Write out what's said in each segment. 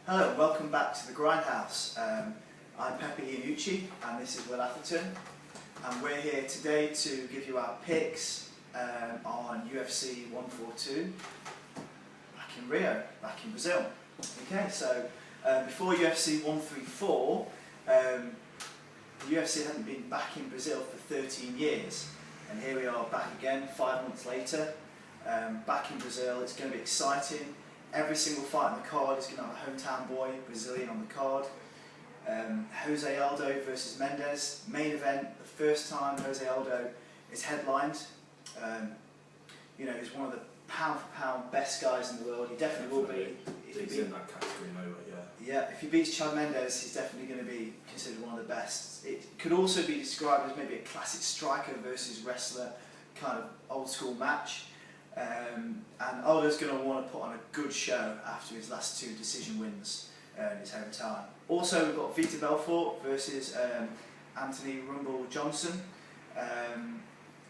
Hello and welcome back to the Grindhouse. I'm Pepe Iannucci and this is Will Atherton, and we're here today to give you our picks on UFC 142 back in Rio, back in Brazil. Okay, so before UFC 134, the UFC hadn't been back in Brazil for 13 years, and here we are back again 5 months later, back in Brazil. It's going to be exciting. Every single fight on the card is going to have a hometown boy, Brazilian, on the card. Jose Aldo versus Mendes, main event, the first time Jose Aldo is headlined. You know, he's one of the pound for pound best guys in the world. He definitely will be. He's in that category, no way, yeah. Yeah, if he beats Chad Mendes, he's definitely going to be considered one of the best. It could also be described as maybe a classic striker versus wrestler kind of old school match. And Aldo's going to want to put on a good show after his last two decision wins in his hometown. Also, we've got Vitor Belfort versus Anthony Rumble Johnson.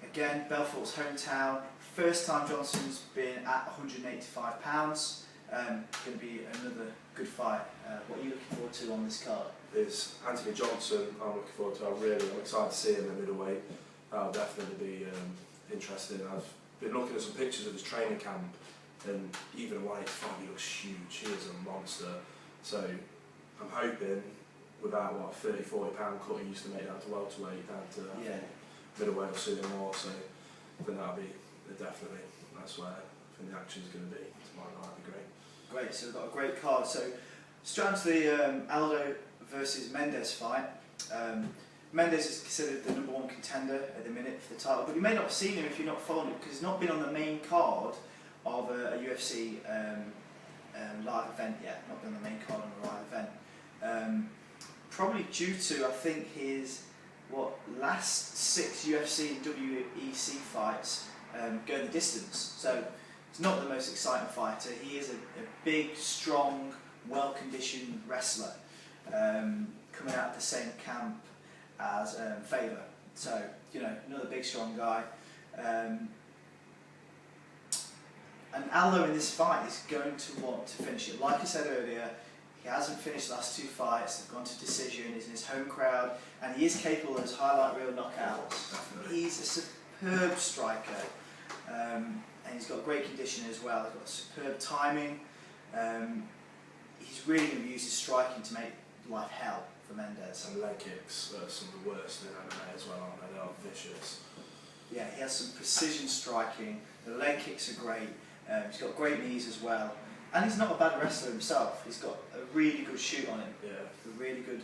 Again, Belfort's hometown. First time Johnson's been at 185 pounds. Going to be another good fight. What are you looking forward to on this card? It's Anthony Johnson. I'm looking forward to. I'm excited to see him in middleweight. That'll definitely be interesting. I've been looking at some pictures of his training camp, and even away at 5 he looks huge. He is a monster. So I'm hoping, without what, 30-40 pound cut he used to make down to welterweight, down to middleweight or suit more. So I think that'll be definitely, that's where I think the action's going to be tomorrow night. It'll be great. Great. So we've got a great card. So straight on to the Aldo versus Mendes fight. Mendes is considered the #1 contender at the minute for the title, but you may not have seen him if you're not following it, because he's not been on the main card of a UFC live event yet. Not been on the main card on a live event. Probably due to, I think, his last 6 UFC and WEC fights going the distance. So he's not the most exciting fighter. He is a big, strong, well-conditioned wrestler coming out of the same camp as Faber. So, you know, another big strong guy. And Aldo in this fight is going to want to finish it. Like I said earlier, he hasn't finished the last 2 fights, they've gone to decision, he's in his home crowd, and he is capable of his highlight reel knockouts. Definitely. He's a superb striker, and he's got great conditioning as well. He's got superb timing. He's really going to use his striking to make life hell for Mendes. And leg kicks are some of the worst in MMA as well, aren't they? They are vicious. Yeah, he has some precision striking, the leg kicks are great, he's got great knees as well, and he's not a bad wrestler himself. He's got a really good shoot on him, a really good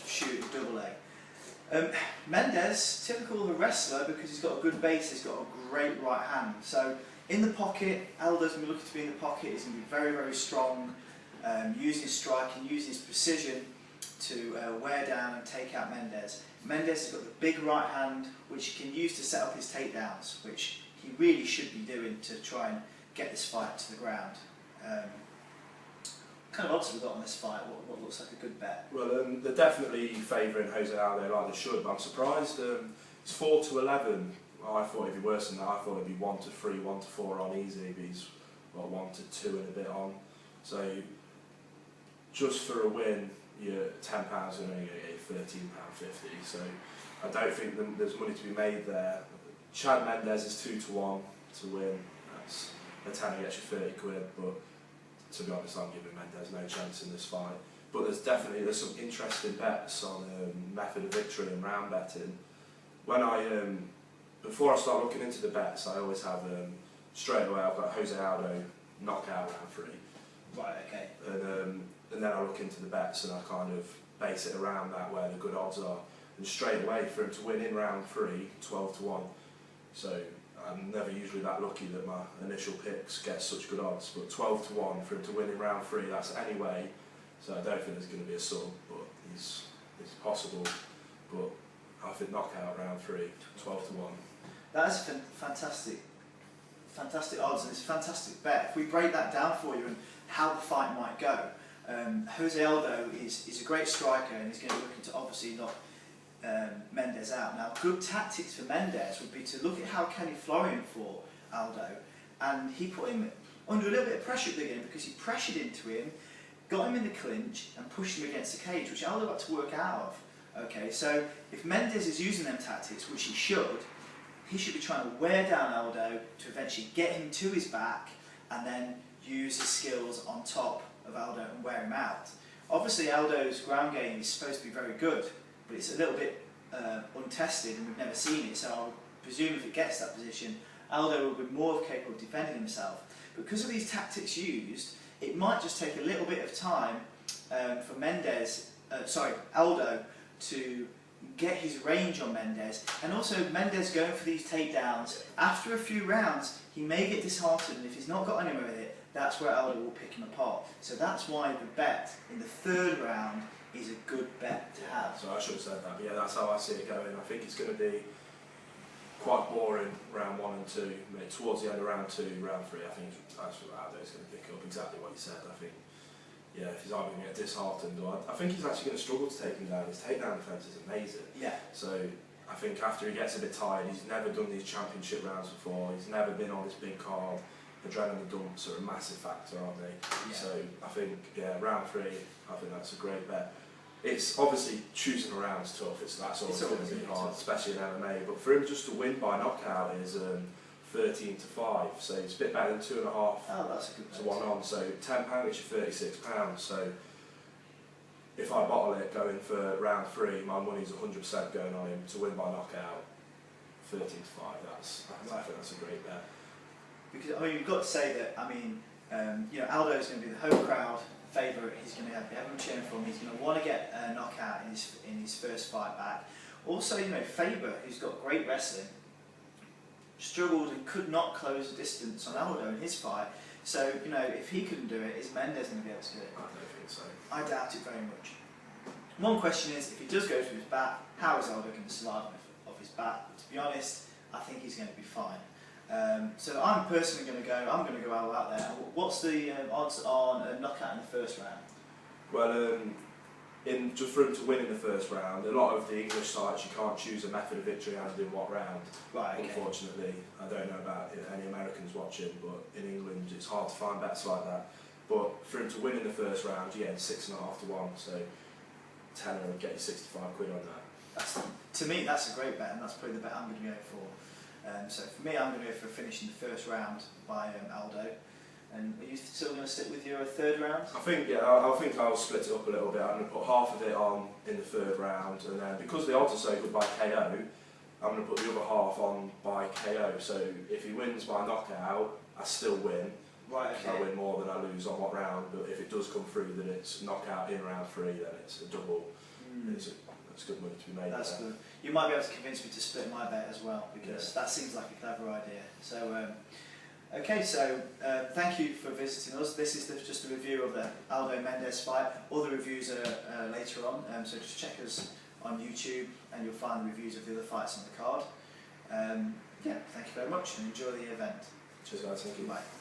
shoot at double A. Mendes, typical of a wrestler because he's got a good base, he's got a great right hand. So in the pocket, Aldo's going to be looking to be in the pocket, he's going to be very, very strong, using his striking, using his precision to wear down and take out Mendes. Mendes has got the big right hand which he can use to set up his takedowns, which he really should be doing to try and get this fight to the ground. What kind of odds have we got on this fight? What looks like a good bet? Well, they're definitely favouring Jose Aldo like they should, but I'm surprised. It's 4-11. I thought it'd be worse than that. I thought it'd be 1-3, 1-4 on easy, but he's 1-2 and a bit on. So just for a win, you're £10 and only get £13.50. So I don't think there's money to be made there. Chad Mendes is 2-1 to win. That's a tenner gets you 30 quid, but to be honest, I'm giving Mendes no chance in this fight. But there's some interesting bets on method of victory and round betting. When before I start looking into the bets, I always have straight away I've got Jose Aldo knockout round 3. Right, okay. And then I look into the bets and I kind of base it around that, where the good odds are. And straight away for him to win in round 3, 12-1. So I'm never usually that lucky that my initial picks get such good odds. But 12-1 for him to win in round 3, that's anyway. So I don't think there's going to be a sub, but it's possible. But I think knockout round 3, 12-1. That's fantastic odds, and it's a fantastic bet. If we break that down for you and how the fight might go, Jose Aldo is a great striker, and he's going to be looking to obviously knock Mendes out. Now, good tactics for Mendes would be to look at how Kenny Florian fought Aldo, and he put him under a little bit of pressure at the beginning because he pressured into him, got him in the clinch and pushed him against the cage, which Aldo had to work out of. Okay, so if Mendes is using them tactics, which he should be trying to wear down Aldo to eventually get him to his back and then use his skills on top of Aldo and wear him out. Obviously Aldo's ground game is supposed to be very good, but it's a little bit untested and we've never seen it, so I would presume if it gets that position, Aldo will be more capable of defending himself. Because of these tactics used, it might just take a little bit of time for Aldo to get his range on Mendes, and also Mendes going for these takedowns. After a few rounds, he may get disheartened, and if he's not got anywhere with it, that's where Aldo will pick him apart. So that's why the bet in the third round is a good bet to have. So I should have said that, but yeah, that's how I see it going. I think it's going to be quite boring round 1 and 2. Maybe towards the end of round 2, round 3, I think that's what Aldo's going to pick up exactly what you said. I think, yeah, if he's either going to get disheartened, or I think he's actually going to struggle to take him down. His takedown defence is amazing. Yeah. So I think after he gets a bit tired, he's never done these championship rounds before. He's never been on this big card. Adrenaline dumps are a massive factor, aren't they? Yeah. So I think, yeah, round 3, I think that's a great bet. It's obviously choosing a round's tough. That's always going to be hard, especially in MMA. But for him just to win by knockout is 13 to 5, so it's a bit better than 2.5. Oh, that's a good to 1 on. So £10 gets you £36. So if I bottle it going for round 3, my money's 100% going on him to win by knockout. 13 to 5. I think that's a great bet. Because I mean, you've got to say that. I mean, you know, Aldo's going to be the home crowd favourite. He's going to have everyone cheering for him. He's going to want to get a knockout in his first fight back. Also, you know, Faber, who's got great wrestling, struggled and could not close the distance on Aldo in his fight. So, you know, if he couldn't do it, is Mendes going to be able to do it? I don't think so. I doubt it very much. One question is, if he does go to his back, how is Aldo going to survive off his back? But to be honest, I think he's going to be fine. So I'm personally going to go all out there. What's the odds on a knockout in the first round? Well, just for him to win in the first round, a lot of the English sites, you can't choose a method of victory and in what round. Right, okay. Unfortunately, I don't know about any Americans watching, but in England it's hard to find bets like that. But for him to win in the first round, you get 6.5 to 1, so tenner would get you 65 quid on that. To me, that's a great bet, and that's probably the bet I'm going to go for. So for me, I'm going to go for finishing the first round by Aldo. And are you still going to stick with your third round? I think, yeah, I think I'll split it up a little bit. I'm going to put half of it on in the third round, and then because the odds are so good by KO, I'm going to put the other half on by KO. So if he wins by knockout, I still win. Right, okay. I win more than I lose on what round, but if it does come through that it's knockout in round 3, then it's a double. It's good money to be made. That's good. You might be able to convince me to split my bet as well, because that seems like a clever idea. So, okay, so thank you for visiting us. This is just a review of the Aldo Mendes fight. All the reviews are later on, so just check us on YouTube and you'll find the reviews of the other fights on the card. Yeah, thank you very much and enjoy the event. Cheers guys, thank you. Bye.